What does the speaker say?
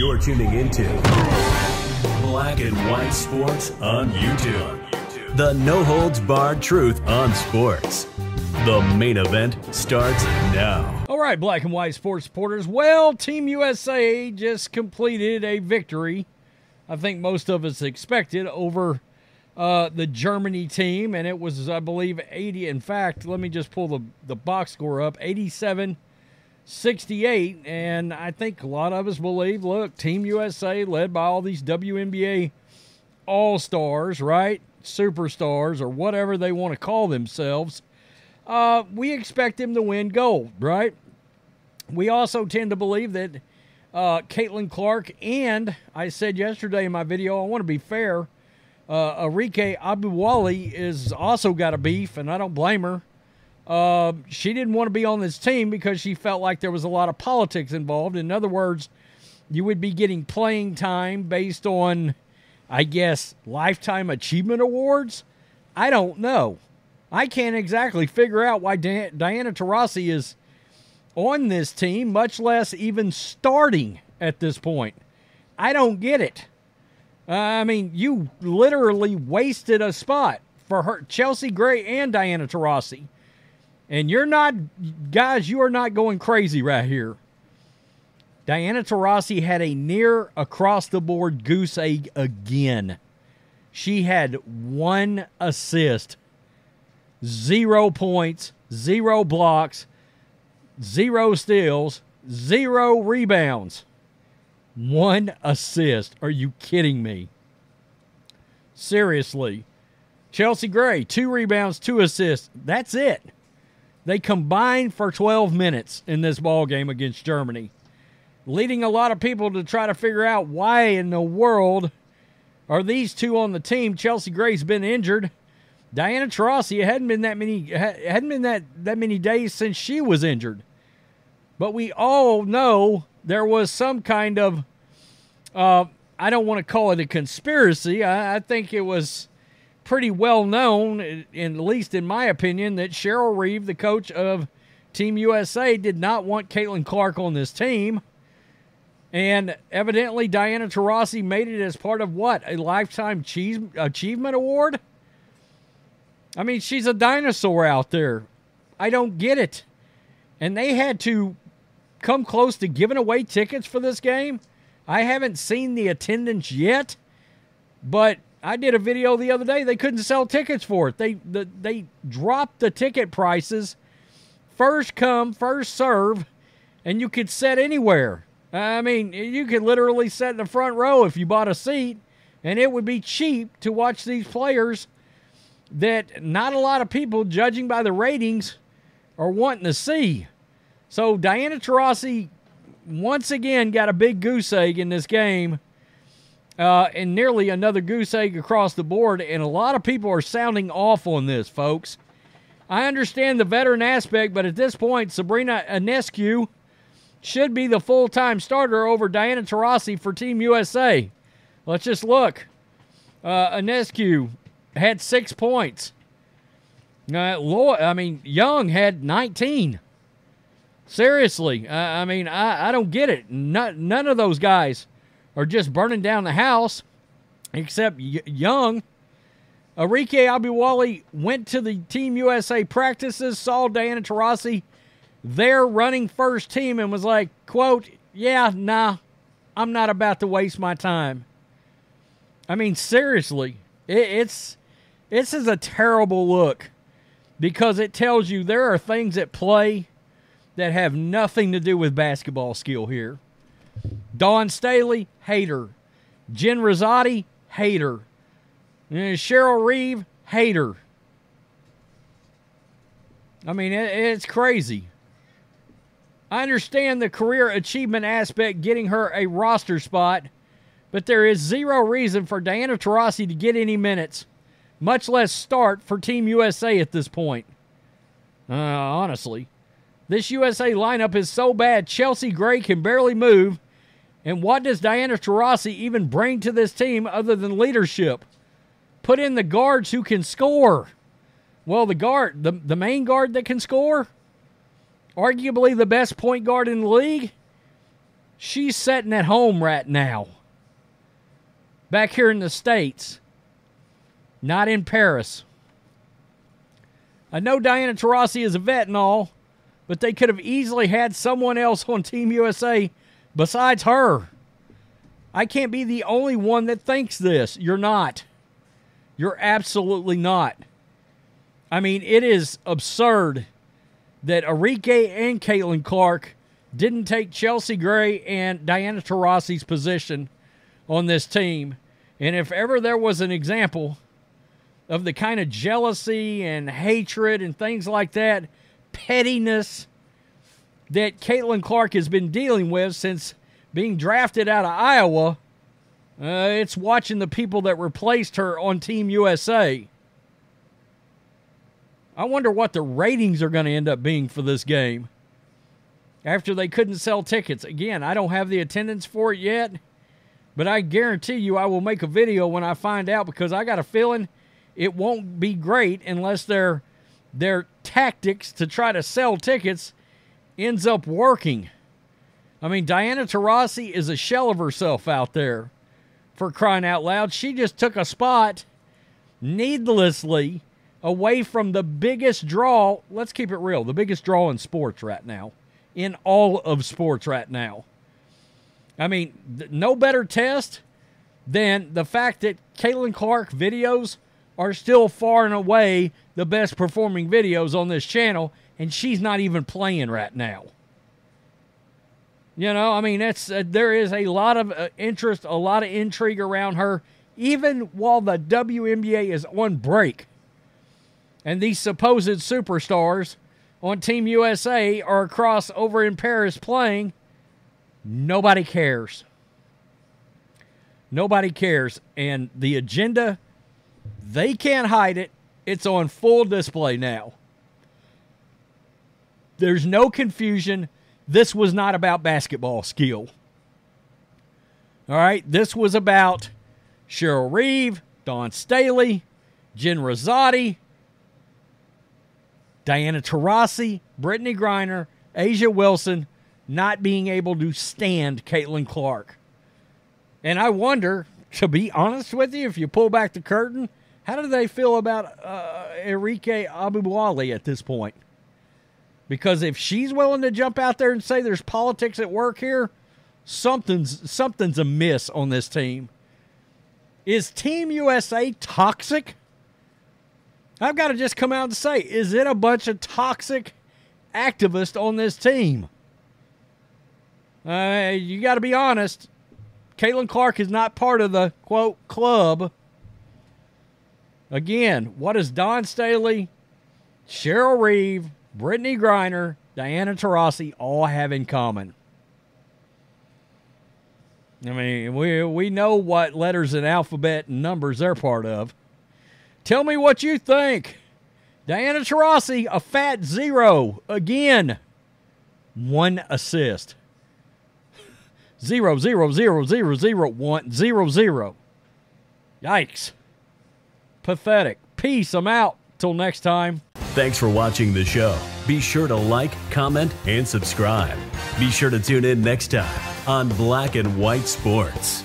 You're tuning into Black and White Sports on YouTube. The no-holds-barred truth on sports. The main event starts now. All right, Black and White Sports supporters. Well, Team USA just completed a victory, I think most of us expected, over the Germany team, and it was, I believe, 80. In fact, let me just pull the box score up, 87-68, and I think a lot of us believe, look, Team USA, led by all these WNBA all-stars, right, superstars, or whatever they want to call themselves, we expect them to win gold, right? We also tend to believe that Caitlin Clark and, I said yesterday in my video, I want to be fair, Arike Abuwali is also got a beef, and I don't blame her. She didn't want to be on this team because she felt like there was a lot of politics involved. In other words, you would be getting playing time based on, I guess, lifetime achievement awards. I don't know. I can't exactly figure out why Diana Taurasi is on this team, much less even starting at this point. I don't get it. I mean, you literally wasted a spot for her, Chelsea Gray and Diana Taurasi. And you're not, guys, you are not going crazy right here. Diana Taurasi had a near across-the-board goose egg again. She had 1 assist, 0 points, 0 blocks, 0 steals, 0 rebounds. 1 assist. Are you kidding me? Seriously. Chelsea Gray, 2 rebounds, 2 assists. That's it. They combined for 12 minutes in this ball game against Germany, leading a lot of people to try to figure out why in the world are these two on the team. Chelsea Gray's been injured. Diana Taurasi, it hadn't been that many days since she was injured. But we all know there was some kind of, I don't want to call it a conspiracy. I think it was pretty well known, at least in my opinion, that Cheryl Reeve, the coach of Team USA, did not want Caitlin Clark on this team. And evidently Diana Taurasi made it as part of what? A Lifetime Achievement Award? I mean, she's a dinosaur out there. I don't get it. And they had to come close to giving away tickets for this game. I haven't seen the attendance yet, but I did a video the other day. They couldn't sell tickets for it. They dropped the ticket prices. First come, first serve, and you could sit anywhere. I mean, you could literally sit in the front row if you bought a seat, and it would be cheap to watch these players that not a lot of people, judging by the ratings, are wanting to see. So Diana Taurasi once again got a big goose egg in this game, and nearly another goose egg across the board, and a lot of people are sounding off on this, folks. I understand the veteran aspect, but at this point, Sabrina Ionescu should be the full-time starter over Diana Taurasi for Team USA. Let's just look. Ionescu had 6 points. Young had 19. Seriously, I don't get it. None of those guys are just burning down the house, except Young. Arike Abuwali went to the Team USA practices, saw Diana Taurasi there running first team, and was like, quote, yeah, nah, I'm not about to waste my time. I mean, seriously, this is a terrible look, because it tells you there are things at play that have nothing to do with basketball skill here. Dawn Staley, hater. Jen Rosati, hater. Cheryl Reeve, hater. I mean, it's crazy. I understand the career achievement aspect, getting her a roster spot, but there is zero reason for Diana Taurasi to get any minutes, much less start for Team USA at this point. Honestly. This USA lineup is so bad, Chelsea Gray can barely move. And what does Diana Taurasi even bring to this team other than leadership? Put in the guards who can score. Well, the main guard that can score, arguably the best point guard in the league, She's sitting at home right now. Back here in the States. Not in Paris. I know Diana Taurasi is a vet and all, but they could have easily had someone else on Team USA besides her. I can't be the only one that thinks this. You're not. You're absolutely not. I mean, it is absurd that Arike and Caitlin Clark didn't take Chelsea Gray and Diana Taurasi's position on this team. And if ever there was an example of the kind of jealousy and hatred and things like that, pettiness that Caitlin Clark has been dealing with since being drafted out of Iowa, it's watching the people that replaced her on Team USA. I wonder what the ratings are going to end up being for this game after they couldn't sell tickets. Again, I don't have the attendance for it yet, but I guarantee you I will make a video when I find out, because I got a feeling it won't be great unless their tactics to try to sell tickets ends up working. I mean, Diana Taurasi is a shell of herself out there, for crying out loud. She just took a spot needlessly away from the biggest draw. Let's keep it real. The biggest draw in sports right now. In all of sports right now. I mean, no better test than the fact that Caitlin Clark videos are still far and away the best performing videos on this channel, and she's not even playing right now. You know, I mean, there is a lot of interest, a lot of intrigue around her, even while the WNBA is on break. And these supposed superstars on Team USA are across over in Paris playing. Nobody cares. Nobody cares. And the agenda, they can't hide it. It's on full display now. There's no confusion. This was not about basketball skill. All right? This was about Cheryl Reeve, Dawn Staley, Jen Rosati, Diana Taurasi, Brittany Griner, Asia Wilson not being able to stand Caitlin Clark. And I wonder, to be honest with you, if you pull back the curtain, how do they feel about Arike Abubuali at this point? Because if she's willing to jump out there and say there's politics at work here, something's amiss on this team. Is Team USA toxic? I've got to just come out and say, is it a bunch of toxic activists on this team? You got to be honest. Caitlin Clark is not part of the, quote, club. Again, what does Dawn Staley, Cheryl Reeve, Brittany Griner, Diana Taurasi all have in common? I mean, we know what letters in alphabet and numbers they're part of. Tell me what you think. Diana Taurasi, a fat 0. Again, 1 assist. 0, 0, 0, 0, 0, 1, 0, 0. Yikes. Pathetic. Peace. I'm out. Till next time. Thanks for watching the show. Be sure to like, comment, and subscribe. Be sure to tune in next time on Black and White Sports.